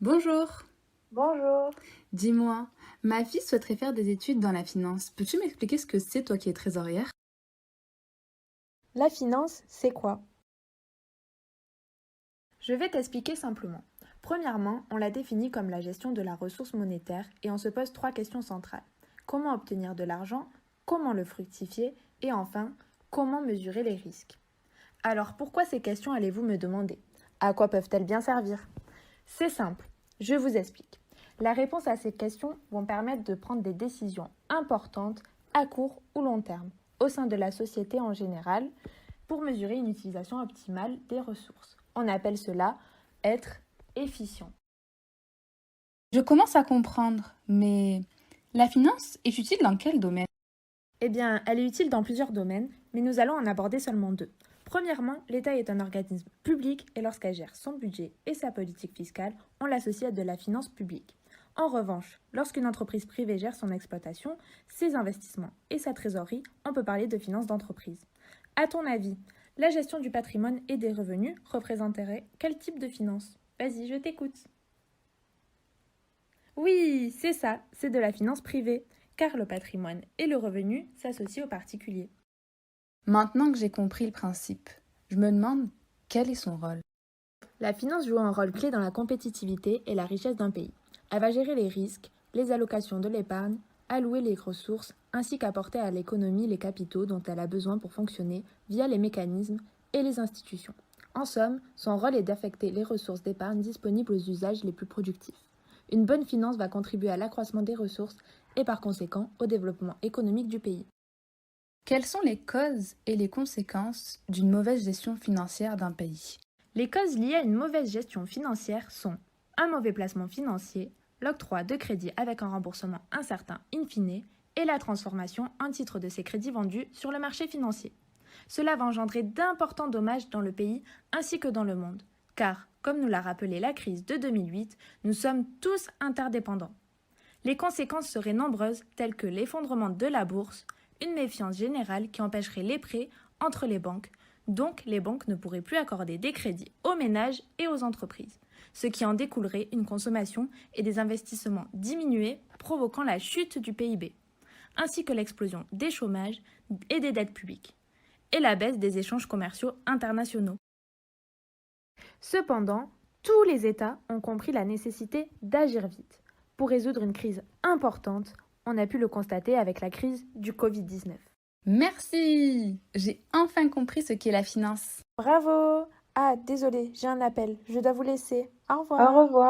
Bonjour, Bonjour. dis-moi, ma fille souhaiterait faire des études dans la finance. Peux-tu m'expliquer ce que c'est, toi qui es trésorière? La finance, c'est quoi? Je vais t'expliquer simplement. Premièrement, on la définit comme la gestion de la ressource monétaire et on se pose trois questions centrales. Comment obtenir de l'argent? Comment le fructifier? Et enfin, comment mesurer les risques? Alors pourquoi ces questions allez-vous me demander? À quoi peuvent-elles bien servir? C'est simple, je vous explique. La réponse à ces questions vont permettre de prendre des décisions importantes à court ou long terme au sein de la société en général pour mesurer une utilisation optimale des ressources. On appelle cela être efficient. Je commence à comprendre, mais la finance est utile dans quel domaine? Eh bien, elle est utile dans plusieurs domaines, mais nous allons en aborder seulement deux. Premièrement, l'État est un organisme public et lorsqu'elle gère son budget et sa politique fiscale, on l'associe à de la finance publique. En revanche, lorsqu'une entreprise privée gère son exploitation, ses investissements et sa trésorerie, on peut parler de finance d'entreprise. À ton avis, la gestion du patrimoine et des revenus représenterait quel type de finance? Vas-y, je t'écoute. Oui, c'est ça, c'est de la finance privée, car le patrimoine et le revenu s'associent aux particuliers. Maintenant que j'ai compris le principe, je me demande quel est son rôle. La finance joue un rôle clé dans la compétitivité et la richesse d'un pays. Elle va gérer les risques, les allocations de l'épargne, allouer les ressources, ainsi qu'apporter à l'économie les capitaux dont elle a besoin pour fonctionner via les mécanismes et les institutions. En somme, son rôle est d'affecter les ressources d'épargne disponibles aux usages les plus productifs. Une bonne finance va contribuer à l'accroissement des ressources et par conséquent au développement économique du pays. Quelles sont les causes et les conséquences d'une mauvaise gestion financière d'un pays? Les causes liées à une mauvaise gestion financière sont un mauvais placement financier, l'octroi de crédits avec un remboursement incertain in fine et la transformation en titre de ces crédits vendus sur le marché financier. Cela va engendrer d'importants dommages dans le pays ainsi que dans le monde, car, comme nous l'a rappelé la crise de 2008, nous sommes tous interdépendants. Les conséquences seraient nombreuses telles que l'effondrement de la bourse, une méfiance générale qui empêcherait les prêts entre les banques, donc les banques ne pourraient plus accorder des crédits aux ménages et aux entreprises, ce qui en découlerait une consommation et des investissements diminués provoquant la chute du PIB, ainsi que l'explosion des chômages et des dettes publiques, et la baisse des échanges commerciaux internationaux. Cependant, tous les États ont compris la nécessité d'agir vite. Pour résoudre une crise importante, on a pu le constater avec la crise du Covid-19. Merci! J'ai enfin compris ce qu'est la finance. Bravo! Ah, désolé, j'ai un appel, je dois vous laisser. Au Au revoir. revoir.